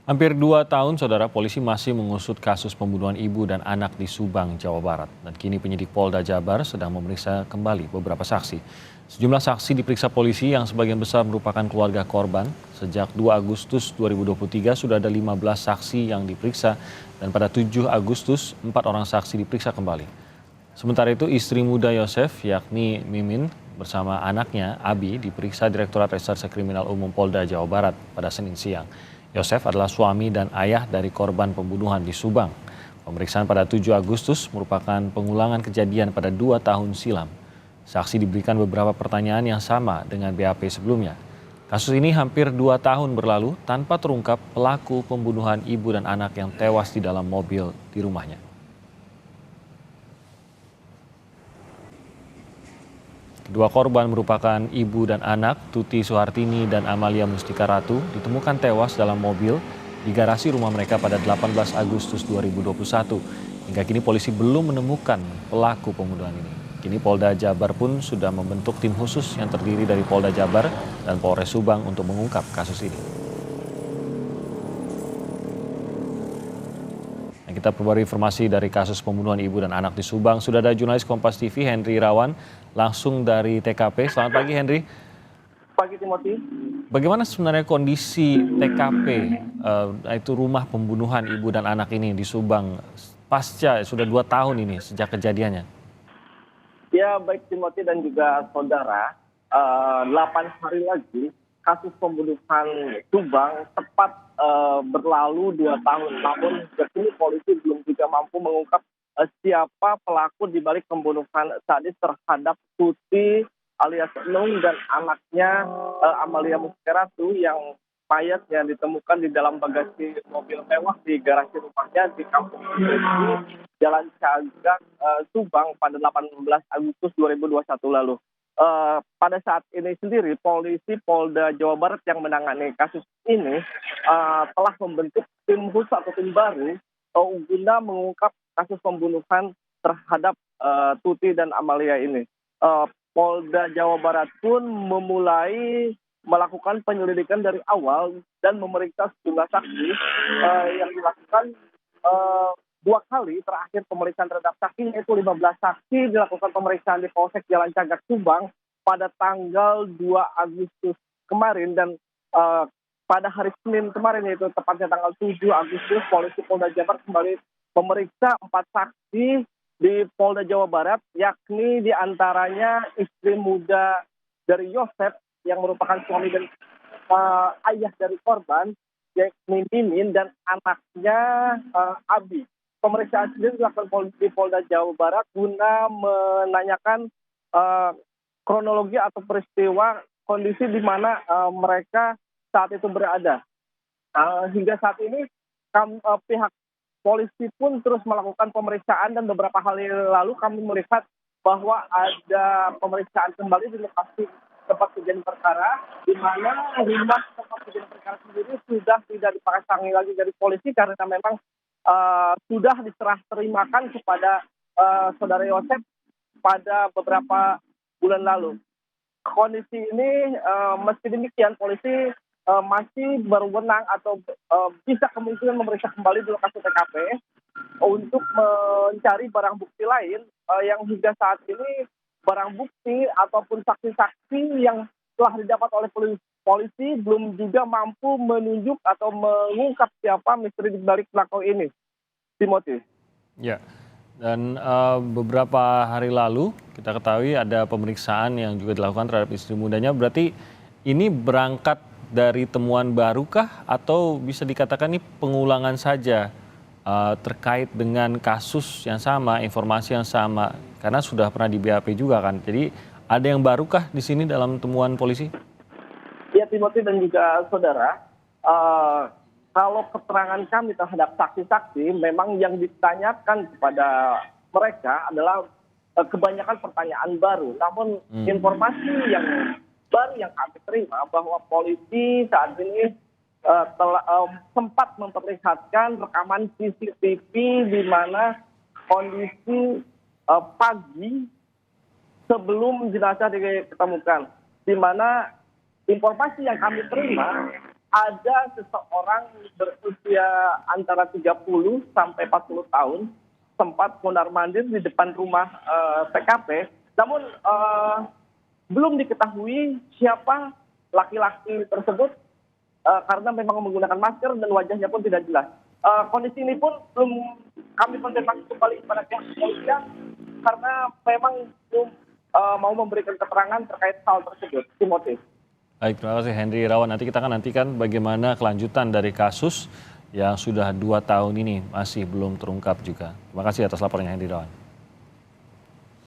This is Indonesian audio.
Hampir 2 tahun, saudara, polisi masih mengusut kasus pembunuhan ibu dan anak di Subang, Jawa Barat. Dan kini penyidik Polda Jabar sedang memeriksa kembali beberapa saksi. Sejumlah saksi diperiksa polisi yang sebagian besar merupakan keluarga korban. Sejak 2 Agustus 2023 sudah ada 15 saksi yang diperiksa dan pada 7 Agustus 4 orang saksi diperiksa kembali. Sementara itu istri muda Yosef yakni Mimin bersama anaknya Abi diperiksa Direktorat Reserse Kriminal Umum Polda Jawa Barat pada Senin siang. Yosef adalah suami dan ayah dari korban pembunuhan di Subang. Pemeriksaan pada 7 Agustus merupakan pengulangan kejadian pada 2 tahun silam. Saksi diberikan beberapa pertanyaan yang sama dengan BAP sebelumnya. Kasus ini hampir 2 tahun berlalu tanpa terungkap pelaku pembunuhan ibu dan anak yang tewas di dalam mobil di rumahnya. Kedua korban merupakan ibu dan anak, Tuti Suhartini dan Amalia Mustika Ratu, ditemukan tewas dalam mobil di garasi rumah mereka pada 18 Agustus 2021. Hingga kini polisi belum menemukan pelaku pembunuhan ini. Kini Polda Jabar pun sudah membentuk tim khusus yang terdiri dari Polda Jabar dan Polres Subang untuk mengungkap kasus ini. Kita perbarui informasi dari kasus pembunuhan ibu dan anak di Subang. Sudah ada jurnalis Kompas TV Henry Irawan langsung dari TKP. Selamat pagi Henry. Pagi Timothy. Bagaimana sebenarnya kondisi TKP itu rumah pembunuhan ibu dan anak ini di Subang pasca sudah 2 tahun ini sejak kejadiannya? Ya baik Timothy dan juga saudara, 8 hari lagi kasus pembunuhan Subang tepat berlalu 2 tahun. Namun hingga kini polisi belum juga mampu mengungkap siapa pelaku di balik pembunuhan sadis terhadap Tuti alias Nung dan anaknya Amalia Mustika Ratu yang mayatnya ditemukan di dalam bagasi mobil mewah di garasi rumahnya di Kampung Suci, Jalan Cagak, Subang pada 18 Agustus 2021 lalu. Pada saat ini sendiri polisi Polda Jawa Barat yang menangani kasus ini telah membentuk tim khusus atau tim baru guna mengungkap kasus pembunuhan terhadap Tuti dan Amalia ini. Polda Jawa Barat pun memulai melakukan penyelidikan dari awal dan memeriksa sejumlah saksi yang dilakukan 2 kali. Terakhir pemeriksaan terhadap saksi yaitu 15 saksi dilakukan pemeriksaan di Polsek Jalan Cagak Subang pada tanggal 2 Agustus kemarin dan pada hari Senin kemarin yaitu tepatnya tanggal 7 Agustus polisi Polda Jabar kembali memeriksa 4 saksi di Polda Jawa Barat, yakni diantaranya istri muda dari Yosef yang merupakan suami dan ayah dari korban, yakni Mimin dan anaknya Abi. Pemeriksaan sendiri dilakukan di Polda Jawa Barat guna menanyakan kronologi atau peristiwa kondisi di mana mereka saat itu berada. Hingga saat ini pihak polisi pun terus melakukan pemeriksaan dan beberapa hari lalu kami melihat bahwa ada pemeriksaan kembali di lokasi tempat kejadian perkara, di mana rumah tempat kejadian perkara sendiri sudah tidak dipasangi lagi dari polisi karena memang sudah diserah terimakan kepada saudara Yosef pada beberapa bulan lalu. Kondisi ini meski demikian polisi masih berwenang atau bisa kemungkinan memeriksa kembali di lokasi TKP untuk mencari barang bukti lain yang hingga saat ini barang bukti ataupun saksi-saksi yang telah didapat oleh polisi belum juga mampu menunjuk atau mengungkap siapa misteri di balik pelaku ini. Timothy. Ya, dan beberapa hari lalu kita ketahui ada pemeriksaan yang juga dilakukan terhadap istri mudanya. Berarti ini berangkat dari temuan barukah atau bisa dikatakan ini pengulangan saja terkait dengan kasus yang sama, informasi yang sama, karena sudah pernah di BAP juga kan. Jadi ada yang barukah di sini dalam temuan polisi? Ya Timothy dan juga saudara, kalau keterangan kami terhadap saksi-saksi memang yang ditanyakan kepada mereka adalah kebanyakan pertanyaan baru. Namun informasi yang baru yang kami terima bahwa polisi saat ini telah sempat memperlihatkan rekaman CCTV di mana kondisi pagi sebelum jenazah ditemukan, di mana informasi yang kami terima ada seseorang berusia berusia antara 30 sampai 40 tahun sempat mondar-mandir di depan rumah TKP. Namun belum diketahui siapa laki-laki tersebut karena memang menggunakan masker dan wajahnya pun tidak jelas. Kondisi ini pun belum kami konfirmasi kembali kepada pihak kepolisian karena memang belum mau memberikan keterangan terkait hal tersebut. Timothy. Baik, terima kasih Henry Irawan. Nanti kita akan nantikan bagaimana kelanjutan dari kasus yang sudah 2 tahun ini masih belum terungkap juga. Terima kasih atas laporannya Henry Irawan.